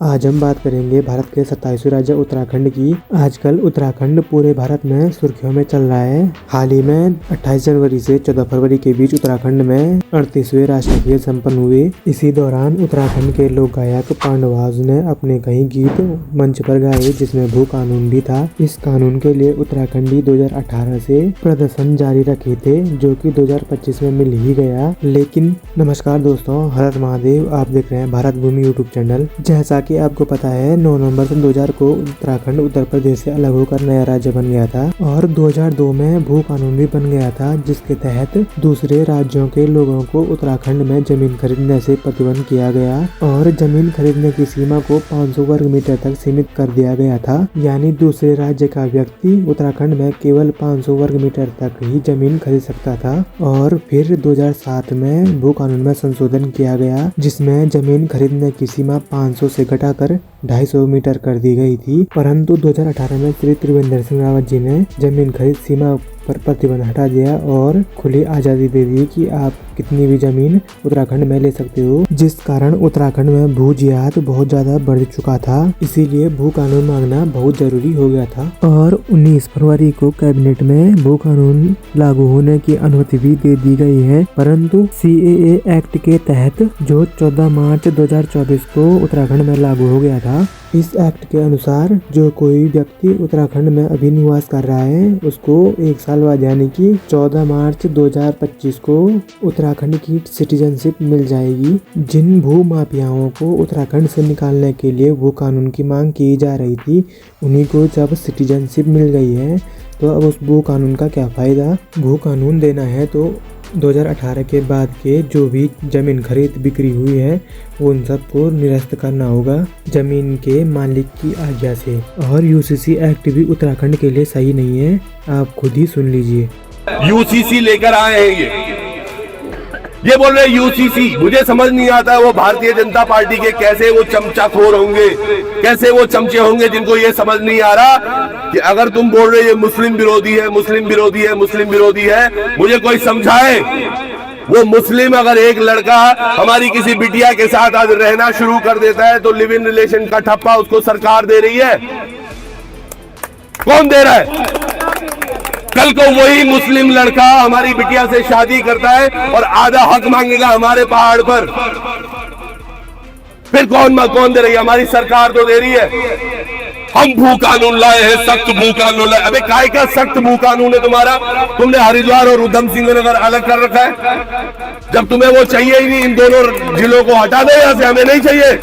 आज हम बात करेंगे भारत के 27वें राज्य उत्तराखंड की। आजकल उत्तराखंड पूरे भारत में सुर्खियों में चल रहा है। हाल ही में 28 जनवरी से 14 फरवरी के बीच उत्तराखंड में 38वें राष्ट्रीय खेल संपन्न हुए। इसी दौरान उत्तराखंड के लोक गायक पांडवाज ने अपने कई गीत मंच पर गाए, जिसमें भू कानून भी था। इस कानून के लिए उत्तराखंडी 2018 से प्रदर्शन जारी रखे थे, जो कि 2025 में मिल ही गया। लेकिन नमस्कार दोस्तों, हर हर महादेव। आप देख रहे हैं भारत भूमि यूट्यूब चैनल। जैसा कि आपको पता है, 9 नवंबर 2000 को उत्तराखंड उत्तर प्रदेश से अलग होकर नया राज्य बन गया था और 2002 में भू कानून भी बन गया था, जिसके तहत दूसरे राज्यों के लोगों को उत्तराखंड में जमीन खरीदने से प्रतिबंध किया गया और जमीन खरीदने की सीमा को 500 वर्ग मीटर तक सीमित कर दिया गया था। यानी दूसरे राज्य का व्यक्ति उत्तराखंड में केवल 500 वर्ग मीटर तक ही जमीन खरीद सकता था। और फिर 2007 में भू कानून में संशोधन किया गया, जिसमें जमीन खरीदने की सीमा 500 से घटाकर 250 मीटर कर दी गई थी। परंतु 2018 में श्री त्रिवेंद्र सिंह रावत जी ने जमीन खरीद सीमा पर प्रतिबंध हटा दिया और खुली आज़ादी दे दी कि आप कितनी भी जमीन उत्तराखंड में ले सकते हो, जिस कारण उत्तराखंड में भू जिहाद बहुत ज्यादा बढ़ चुका था। इसीलिए भू कानून मांगना बहुत जरूरी हो गया था और 19 फरवरी को कैबिनेट में भू कानून लागू होने की अनुमति भी दे दी गई है। परंतु CAA एक्ट के तहत जो 14 मार्च 2024 को उत्तराखंड में लागू हो गया था, इस एक्ट के अनुसार जो कोई व्यक्ति उत्तराखंड में अभी निवास कर रहा है, उसको 1 साल बाद यानी कि 14 मार्च 2025 को उत्तराखंड की सिटीजनशिप मिल जाएगी। जिन भू माफियाओं को उत्तराखंड से निकालने के लिए भू कानून की मांग की जा रही थी, उन्हीं को जब सिटीजनशिप मिल गई है, तो अब उस भू कानून का क्या फायदा। भू कानून देना है तो 2018 के बाद के जो भी जमीन खरीद बिक्री हुई है, उन सबको निरस्त करना होगा जमीन के मालिक की आज्ञा से। और UCC एक्ट भी उत्तराखंड के लिए सही नहीं है, आप खुद ही सुन लीजिए। UCC लेकर आए हैं ये बोल रहे UCC। मुझे समझ नहीं आता वो भारतीय जनता पार्टी के कैसे वो चमचाखोर होंगे, कैसे वो चमचे होंगे, जिनको ये समझ नहीं आ रहा कि अगर तुम बोल रहे ये मुस्लिम विरोधी है, मुस्लिम विरोधी है, मुस्लिम विरोधी है, मुझे कोई समझाए। वो मुस्लिम अगर एक लड़का हमारी किसी बिटिया के साथ आज रहना शुरू कर देता है, तो लिव इन रिलेशन का ठप्पा उसको सरकार दे रही है। कौन दे रहा है? कल को वही मुस्लिम लड़का हमारी बिटिया से शादी करता है और आधा हक मांगेगा हमारे पहाड़ पर, फिर कौन दे रही है? हमारी सरकार तो दे रही है। हम भू कानून लाए हैं, सख्त भू कानून लाए। अबे काय का सख्त भू कानून है तुम्हारा? तुमने हरिद्वार और उधम सिंह नगर अलग कर रखा है। जब तुम्हें वो चाहिए ही नहीं, इन दोनों जिलों को हटा दो यहाँ से, हमें नहीं चाहिए।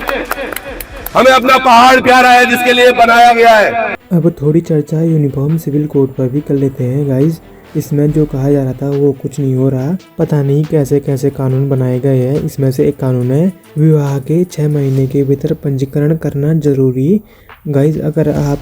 हमें अपना पहाड़ प्यारा है जिसके लिए बनाया गया है। अब थोड़ी चर्चा यूनिफॉर्म सिविल कोड पर भी कर लेते हैं गाइज। इसमें जो कहा जा रहा था वो कुछ नहीं हो रहा। पता नहीं कैसे कैसे कानून बनाए गए हैं। इसमें से एक कानून है, विवाह के 6 महीने के भीतर पंजीकरण करना जरूरी। गाइज, अगर आप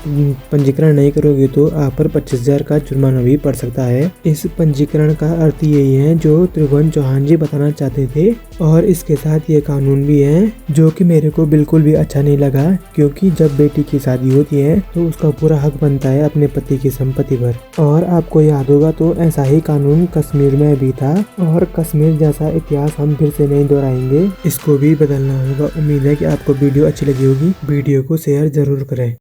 पंजीकरण नहीं करोगे तो आप पर 25,000 का जुर्माना भी पड़ सकता है। इस पंजीकरण का अर्थ यही है जो त्रिभुवन चौहान जी बताना चाहते थे। और इसके साथ ये कानून भी है जो कि मेरे को बिल्कुल भी अच्छा नहीं लगा, क्योंकि जब बेटी की शादी होती है तो उसका पूरा हक बनता है अपने पति की संपत्ति पर। और आपको याद होगा तो ऐसा ही कानून कश्मीर में भी था, और कश्मीर जैसा इतिहास हम फिर से नहीं दोहराएंगे, इसको भी बदलना होगा। उम्मीद है कि आपको वीडियो अच्छी लगी होगी। वीडियो को शेयर जरूर करें।